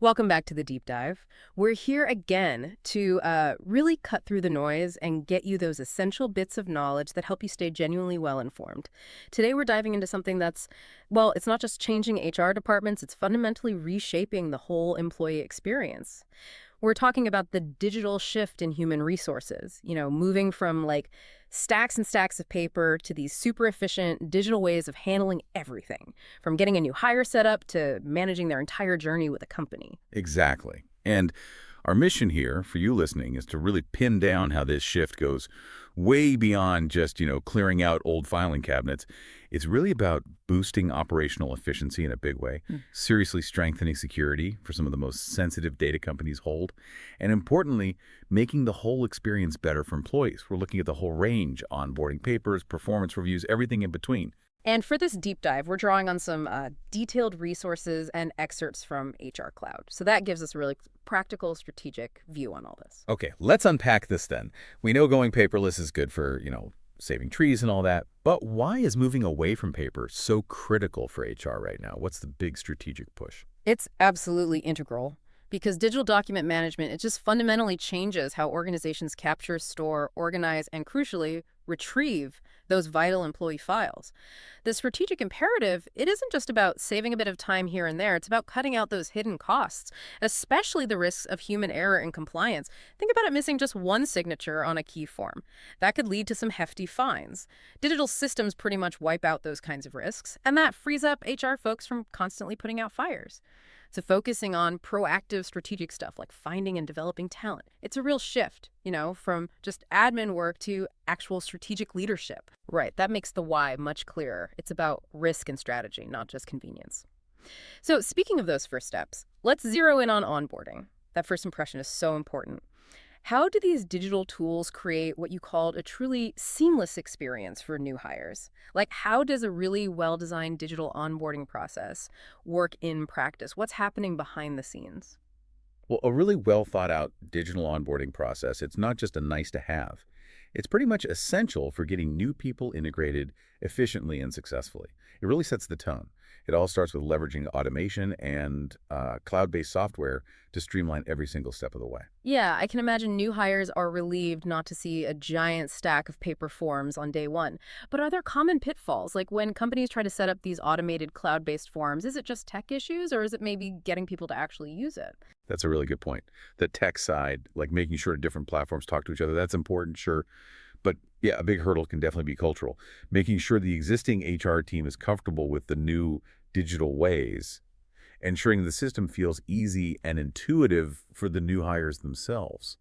Welcome back to the deep dive. We're here again to really cut through the noise and get you those essential bits of knowledge that help you stay genuinely well informed. Today, we're diving into something that's, well, it's not just changing HR departments, it's fundamentally reshaping the whole employee experience. We're talking about the digital shift in human resources, moving from like stacks and stacks of paper to these super efficient digital ways of handling everything, from getting a new hire set up to managing their entire journey with a company. Exactly. And our mission here for you listening is to really pin down how this shift goes way beyond just, clearing out old filing cabinets. It's really about boosting operational efficiency in a big way, seriously strengthening security for some of the most sensitive data companies hold, and importantly, making the whole experience better for employees. We're looking at the whole range, onboarding papers, performance reviews, everything in between. And for this deep dive, we're drawing on some detailed resources and excerpts from HR Cloud. So that gives us a really practical, strategic view on all this. Okay, let's unpack this then. We know going paperless is good for, saving trees and all that, but why is moving away from paper so critical for HR right now? What's the big strategic push? It's absolutely integral because digital document management, it just fundamentally changes how organizations capture, store, organize, and crucially, retrieve those vital employee files. The strategic imperative, it isn't just about saving a bit of time here and there. It's about cutting out those hidden costs, especially the risks of human error in compliance. Think about it missing just one signature on a key form. That could lead to some hefty fines. Digital systems pretty much wipe out those kinds of risks, and that frees up HR folks from constantly putting out fires. So focusing on proactive strategic stuff like finding and developing talent. It's a real shift, from just admin work to actual strategic leadership. Right, that makes the why much clearer. It's about risk and strategy, not just convenience. So speaking of those first steps, let's zero in on onboarding. That first impression is so important. How do these digital tools create what you called a truly seamless experience for new hires? Like, how does a really well-designed digital onboarding process work in practice? What's happening behind the scenes? Well, a really well thought out digital onboarding process, it's not just a nice to have. It's pretty much essential for getting new people integrated efficiently and successfully. It really sets the tone. It all starts with leveraging automation and cloud-based software to streamline every single step of the way. Yeah, I can imagine new hires are relieved not to see a giant stack of paper forms on day one. But are there common pitfalls? Like when companies try to set up these automated cloud-based forms, is it just tech issues or is it maybe getting people to actually use it? That's a really good point. The tech side, like making sure different platforms talk to each other, that's important, sure. But yeah, a big hurdle can definitely be cultural. Making sure the existing HR team is comfortable with the new digital ways, ensuring the system feels easy and intuitive for the new hires themselves.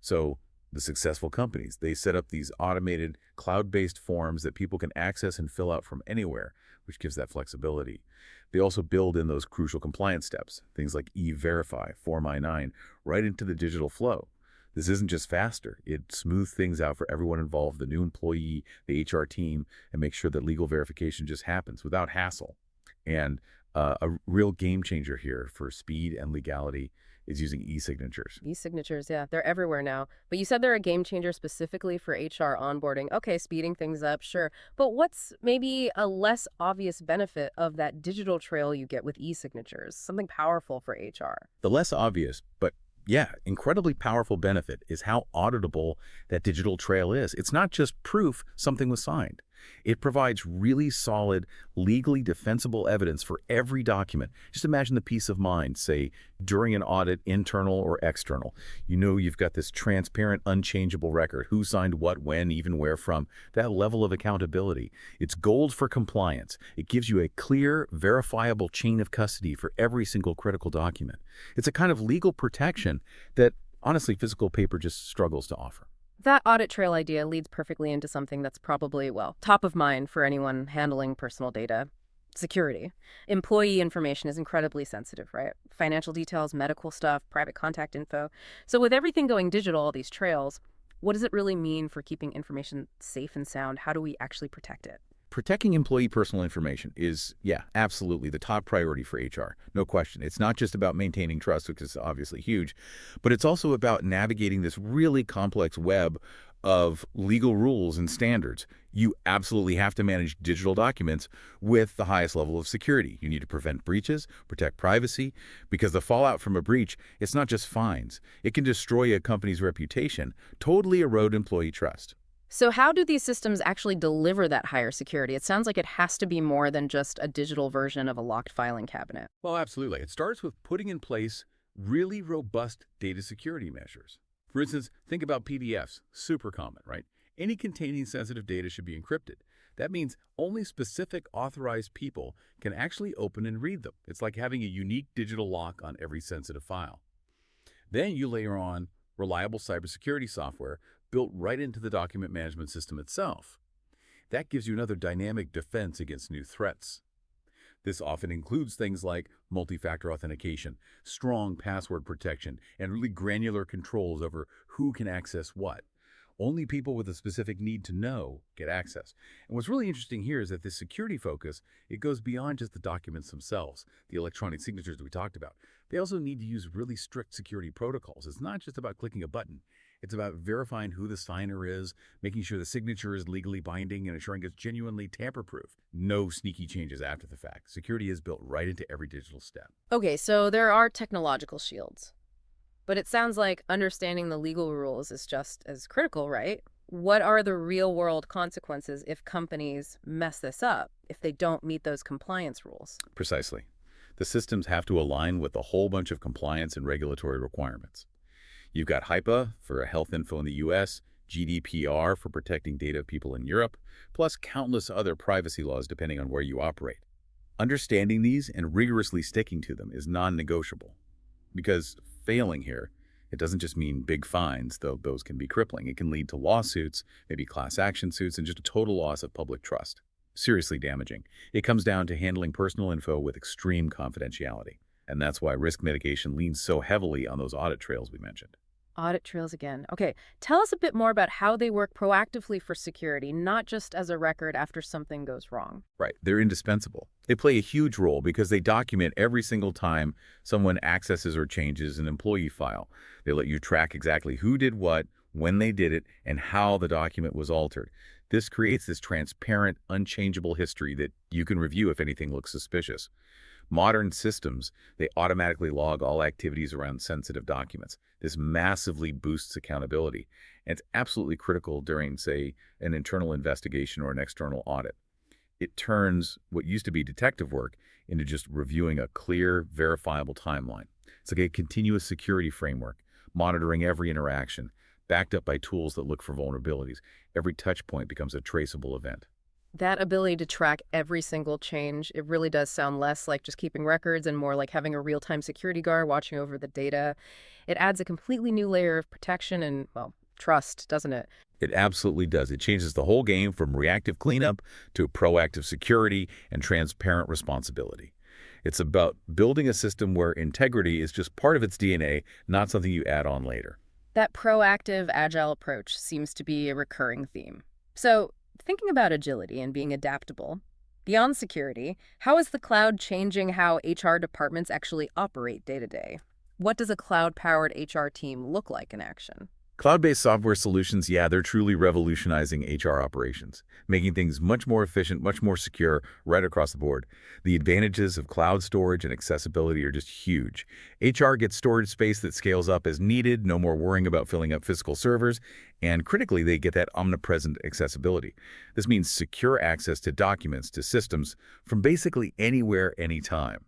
So the successful companies, they set up these automated cloud-based forms that people can access and fill out from anywhere, which gives that flexibility. They also build in those crucial compliance steps, things like E-Verify, Form I-9, right into the digital flow. This isn't just faster. It smooths things out for everyone involved, the new employee, the HR team, and makes sure that legal verification just happens without hassle. And a real game changer here for speed and legality is using e-signatures. E-signatures, yeah, they're everywhere now. But you said they're a game changer specifically for HR onboarding. Okay, speeding things up, sure. But what's maybe a less obvious benefit of that digital trail you get with e-signatures? Something powerful for HR. The less obvious, but yeah, incredibly powerful benefit is how auditable that digital trail is. It's not just proof something was signed. It provides really solid, legally defensible evidence for every document. Just imagine the peace of mind, say, during an audit, internal or external. You've got this transparent, unchangeable record. Who signed what, when, even where from. That level of accountability. It's gold for compliance. It gives you a clear, verifiable chain of custody for every single critical document. It's a kind of legal protection that, honestly, physical paper just struggles to offer. That audit trail idea leads perfectly into something that's probably, well, top of mind for anyone handling personal data. Security. Employee information is incredibly sensitive, right? Financial details, medical stuff, private contact info. So with everything going digital, all these trails, what does it really mean for keeping information safe and sound? How do we actually protect it? Protecting employee personal information is, yeah, absolutely the top priority for HR. No question. It's not just about maintaining trust, which is obviously huge, but it's also about navigating this really complex web of legal rules and standards. You absolutely have to manage digital documents with the highest level of security. You need to prevent breaches, protect privacy, because the fallout from a breach, it's not just fines. It can destroy a company's reputation, totally erode employee trust. So how do these systems actually deliver that higher security? It sounds like it has to be more than just a digital version of a locked filing cabinet. Well, absolutely. It starts with putting in place really robust data security measures. For instance, think about PDFs, super common, right? Any containing sensitive data should be encrypted. That means only specific authorized people can actually open and read them. It's like having a unique digital lock on every sensitive file. Then you layer on reliable cybersecurity software built right into the document management system itself. That gives you another dynamic defense against new threats. This often includes things like multi-factor authentication, strong password protection, and really granular controls over who can access what. Only people with a specific need to know get access. And what's really interesting here is that this security focus, it goes beyond just the documents themselves, the electronic signatures that we talked about. They also need to use really strict security protocols. It's not just about clicking a button. It's about verifying who the signer is, making sure the signature is legally binding, and ensuring it's genuinely tamper-proof. No sneaky changes after the fact. Security is built right into every digital step. Okay, so there are technological shields. But it sounds like understanding the legal rules is just as critical, right? What are the real-world consequences if companies mess this up, if they don't meet those compliance rules? Precisely. The systems have to align with a whole bunch of compliance and regulatory requirements. You've got HIPAA for health info in the US, GDPR for protecting data of people in Europe, plus countless other privacy laws depending on where you operate. Understanding these and rigorously sticking to them is non-negotiable. Because failing here, it doesn't just mean big fines, though those can be crippling. It can lead to lawsuits, maybe class action suits, and just a total loss of public trust. Seriously damaging. It comes down to handling personal info with extreme confidentiality. And that's why risk mitigation leans so heavily on those audit trails we mentioned. Audit trails again. Okay, tell us a bit more about how they work proactively for security, not just as a record after something goes wrong. Right, they're indispensable. They play a huge role because they document every single time someone accesses or changes an employee file. They let you track exactly who did what, when they did it, and how the document was altered. This creates this transparent, unchangeable history that you can review if anything looks suspicious. Modern systems, they automatically log all activities around sensitive documents. This massively boosts accountability, and it's absolutely critical during, say, an internal investigation or an external audit. It turns what used to be detective work into just reviewing a clear, verifiable timeline. It's like a continuous security framework, monitoring every interaction, backed up by tools that look for vulnerabilities. Every touch point becomes a traceable event. That ability to track every single change, it really does sound less like just keeping records and more like having a real-time security guard watching over the data. It adds a completely new layer of protection and, well, trust, doesn't it? It absolutely does. It changes the whole game from reactive cleanup to proactive security and transparent responsibility. It's about building a system where integrity is just part of its DNA, not something you add on later. That proactive, agile approach seems to be a recurring theme. So, thinking about agility and being adaptable, beyond security, how is the cloud changing how HR departments actually operate day to day? What does a cloud-powered HR team look like in action? Cloud-based software solutions, yeah, they're truly revolutionizing HR operations, making things much more efficient, much more secure, right across the board. The advantages of cloud storage and accessibility are just huge. HR gets storage space that scales up as needed, no more worrying about filling up physical servers, and critically, they get that omnipresent accessibility. This means secure access to documents, to systems, from basically anywhere, anytime.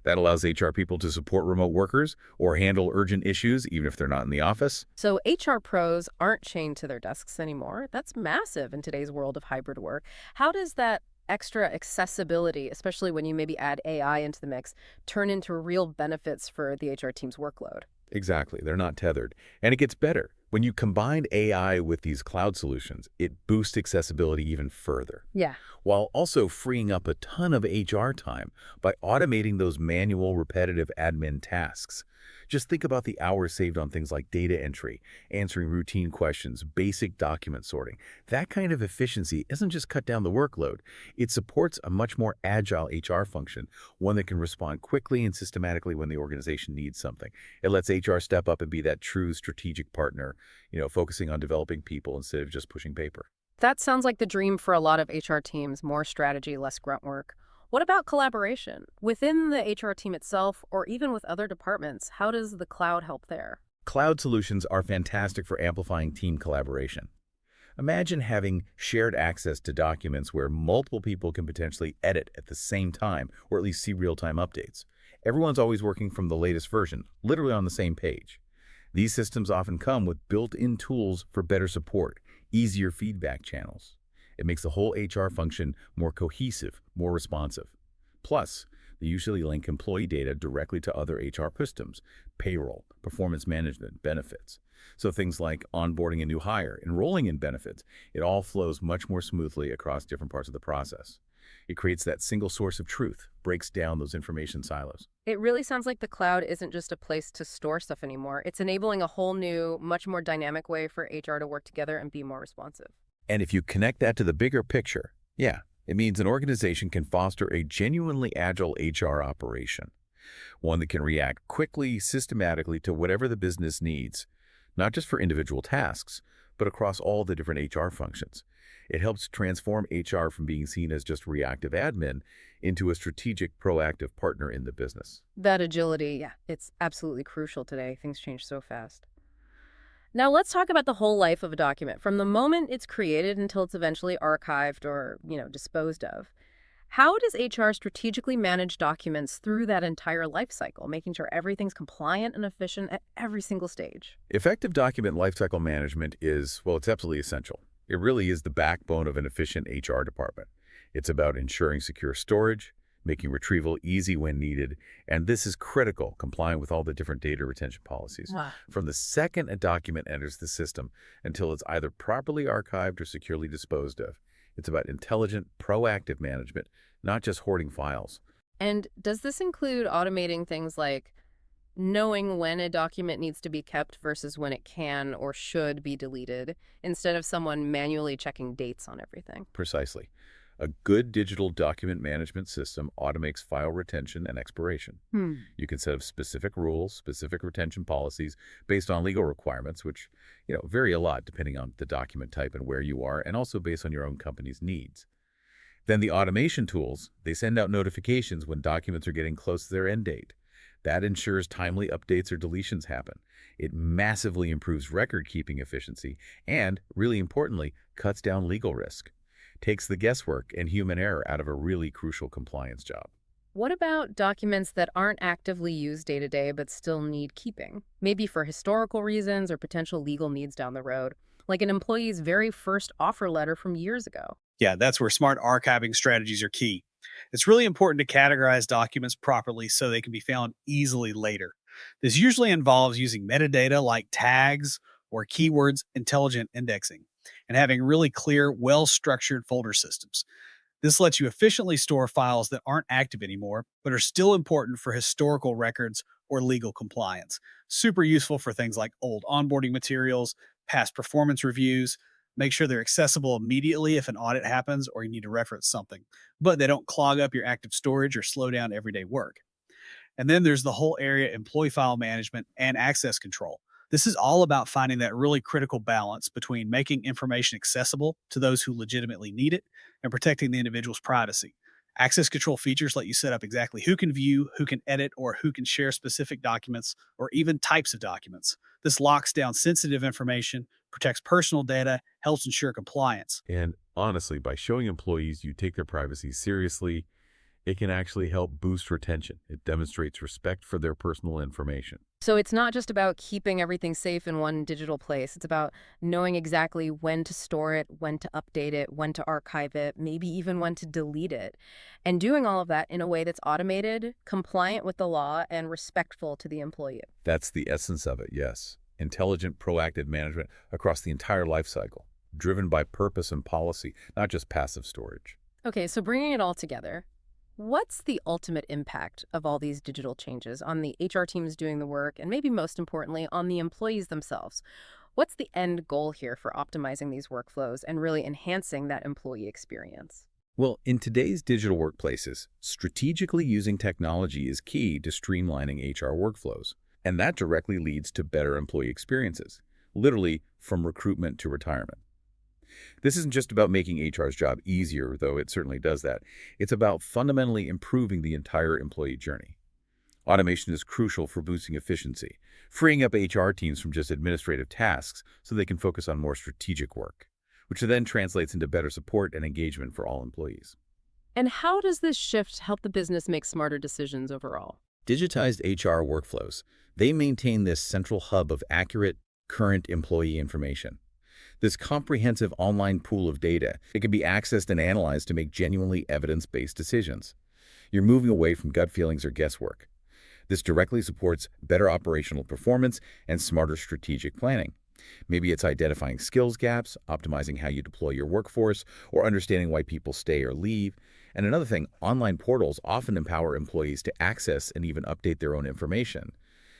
That allows HR people to support remote workers or handle urgent issues even if they're not in the office. So HR pros aren't chained to their desks anymore. That's massive in today's world of hybrid work. How does that extra accessibility, especially when you maybe add AI into the mix, turn into real benefits for the HR team's workload? Exactly. They're not tethered. And it gets better. When you combine AI with these cloud solutions, it boosts accessibility even further, Yeah. while also freeing up a ton of HR time by automating those manual, repetitive admin tasks. Just think about the hours saved on things like data entry, answering routine questions, basic document sorting. That kind of efficiency isn't just cut down the workload. It supports a much more agile HR function, one that can respond quickly and systematically when the organization needs something. It lets HR step up and be that true strategic partner, focusing on developing people instead of just pushing paper. That sounds like the dream for a lot of HR teams, more strategy, less grunt work. What about collaboration? Within the HR team itself, or even with other departments, how does the cloud help there? Cloud solutions are fantastic for amplifying team collaboration. Imagine having shared access to documents where multiple people can potentially edit at the same time, or at least see real-time updates. Everyone's always working from the latest version, literally on the same page. These systems often come with built-in tools for better support, easier feedback channels. It makes the whole HR function more cohesive, more responsive. Plus, they usually link employee data directly to other HR systems, payroll, performance management, benefits. So things like onboarding a new hire, enrolling in benefits, it all flows much more smoothly across different parts of the process. It creates that single source of truth, breaks down those information silos. It really sounds like the cloud isn't just a place to store stuff anymore. It's enabling a whole new, much more dynamic way for HR to work together and be more responsive. And if you connect that to the bigger picture, yeah, it means an organization can foster a genuinely agile HR operation, one that can react quickly, systematically to whatever the business needs, not just for individual tasks, but across all the different HR functions. It helps transform HR from being seen as just reactive admin into a strategic, proactive partner in the business. That agility, yeah, it's absolutely crucial today. Things change so fast. Now let's talk about the whole life of a document, from the moment it's created until it's eventually archived or, disposed of. How does HR strategically manage documents through that entire life cycle, making sure everything's compliant and efficient at every single stage? Effective document lifecycle management is, well, it's absolutely essential. It really is the backbone of an efficient HR department. It's about ensuring secure storage, making retrieval easy when needed, and this is critical, complying with all the different data retention policies. Ah. From the second a document enters the system until it's either properly archived or securely disposed of, it's about intelligent, proactive management, not just hoarding files. And does this include automating things like knowing when a document needs to be kept versus when it can or should be deleted, instead of someone manually checking dates on everything? Precisely. A good digital document management system automates file retention and expiration. You can set up specific rules, specific retention policies based on legal requirements, which, vary a lot depending on the document type and where you are, and also based on your own company's needs. Then the automation tools, they send out notifications when documents are getting close to their end date. That ensures timely updates or deletions happen. It massively improves record-keeping efficiency and, really importantly, cuts down legal risk. Takes the guesswork and human error out of a really crucial compliance job. What about documents that aren't actively used day to day but still need keeping? Maybe for historical reasons or potential legal needs down the road, like an employee's very first offer letter from years ago. Yeah, that's where smart archiving strategies are key. It's really important to categorize documents properly so they can be found easily later. This usually involves using metadata like tags or keywords intelligent indexing and having really clear, well-structured folder systems. This lets you efficiently store files that aren't active anymore, but are still important for historical records or legal compliance. Super useful for things like old onboarding materials, past performance reviews. Make sure they're accessible immediately if an audit happens or you need to reference something, but they don't clog up your active storage or slow down everyday work. And then there's the whole area employee file management and access control. This is all about finding that really critical balance between making information accessible to those who legitimately need it and protecting the individual's privacy. Access control features let you set up exactly who can view, who can edit, or who can share specific documents or even types of documents. This locks down sensitive information, protects personal data, helps ensure compliance. And honestly, by showing employees you take their privacy seriously, it can actually help boost retention. It demonstrates respect for their personal information. So it's not just about keeping everything safe in one digital place. It's about knowing exactly when to store it, when to update it, when to archive it, maybe even when to delete it. And doing all of that in a way that's automated, compliant with the law, and respectful to the employee. That's the essence of it, yes. Intelligent, proactive management across the entire life cycle, driven by purpose and policy, not just passive storage. Okay, so bringing it all together, what's the ultimate impact of all these digital changes on the HR teams doing the work, and maybe most importantly, on the employees themselves? What's the end goal here for optimizing these workflows and really enhancing that employee experience? Well, in today's digital workplaces, strategically using technology is key to streamlining HR workflows, and that directly leads to better employee experiences, literally from recruitment to retirement. This isn't just about making HR's job easier, though it certainly does that. It's about fundamentally improving the entire employee journey. Automation is crucial for boosting efficiency, freeing up HR teams from just administrative tasks so they can focus on more strategic work, which then translates into better support and engagement for all employees. And how does this shift help the business make smarter decisions overall? Digitized HR workflows, they maintain this central hub of accurate, current employee information. This comprehensive online pool of data, it can be accessed and analyzed to make genuinely evidence-based decisions. You're moving away from gut feelings or guesswork. This directly supports better operational performance and smarter strategic planning. Maybe it's identifying skills gaps, optimizing how you deploy your workforce, or understanding why people stay or leave. And another thing, online portals often empower employees to access and even update their own information.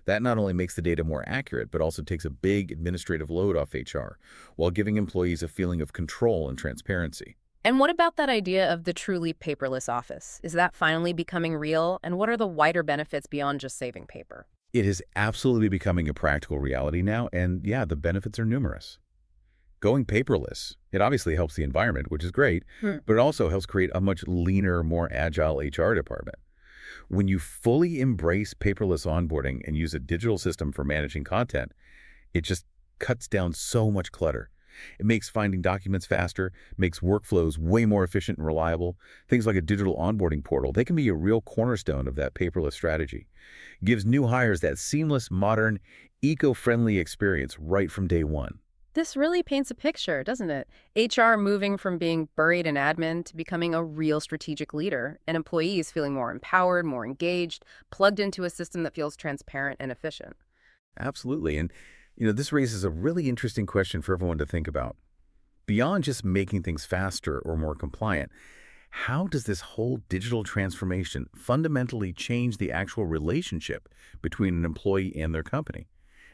That not only makes the data more accurate, but also takes a big administrative load off HR, while giving employees a feeling of control and transparency. And what about that idea of the truly paperless office? Is that finally becoming real? And what are the wider benefits beyond just saving paper? It is absolutely becoming a practical reality now, and yeah, the benefits are numerous. Going paperless, it obviously helps the environment, which is great, but it also helps create a much leaner, more agile HR department. When you fully embrace paperless onboarding and use a digital system for managing content, it just cuts down so much clutter. It makes finding documents faster, makes workflows way more efficient and reliable. Things like a digital onboarding portal, they can be a real cornerstone of that paperless strategy. Gives new hires that seamless, modern, eco-friendly experience right from day one. This really paints a picture, doesn't it? HR moving from being buried in admin to becoming a real strategic leader, and employees feeling more empowered, more engaged, plugged into a system that feels transparent and efficient. Absolutely. And, this raises a really interesting question for everyone to think about. Beyond just making things faster or more compliant, how does this whole digital transformation fundamentally change the actual relationship between an employee and their company?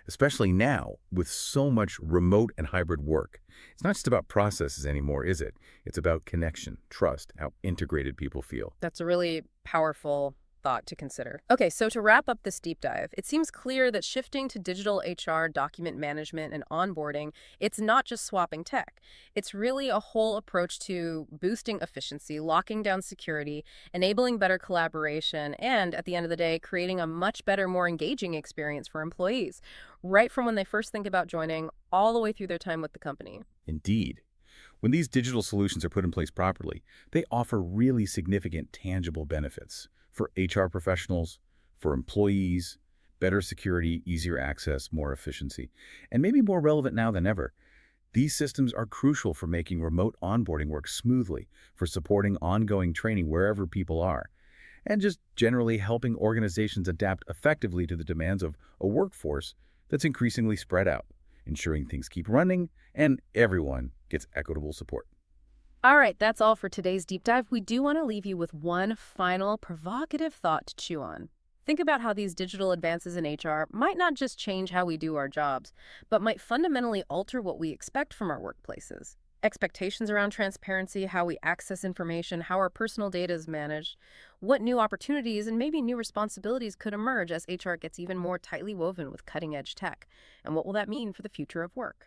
Especially now, with so much remote and hybrid work. It's not just about processes anymore, is it? It's about connection, trust, how integrated people feel. That's a really powerful thought to consider. Okay, so to wrap up this deep dive, it seems clear that shifting to digital HR, document management, and onboarding, it's not just swapping tech. It's really a whole approach to boosting efficiency, locking down security, enabling better collaboration, and at the end of the day, creating a much better, more engaging experience for employees, right from when they first think about joining all the way through their time with the company. Indeed. When these digital solutions are put in place properly, they offer really significant tangible benefits for HR professionals, for employees, better security, easier access, more efficiency, and maybe more relevant now than ever. These systems are crucial for making remote onboarding work smoothly, for supporting ongoing training wherever people are, and just generally helping organizations adapt effectively to the demands of a workforce that's increasingly spread out, ensuring things keep running and everyone gets equitable support. All right, that's all for today's deep dive. We do want to leave you with one final provocative thought to chew on. Think about how these digital advances in HR might not just change how we do our jobs, but might fundamentally alter what we expect from our workplaces. Expectations around transparency, how we access information, how our personal data is managed, what new opportunities and maybe new responsibilities could emerge as HR gets even more tightly woven with cutting-edge tech, and what will that mean for the future of work?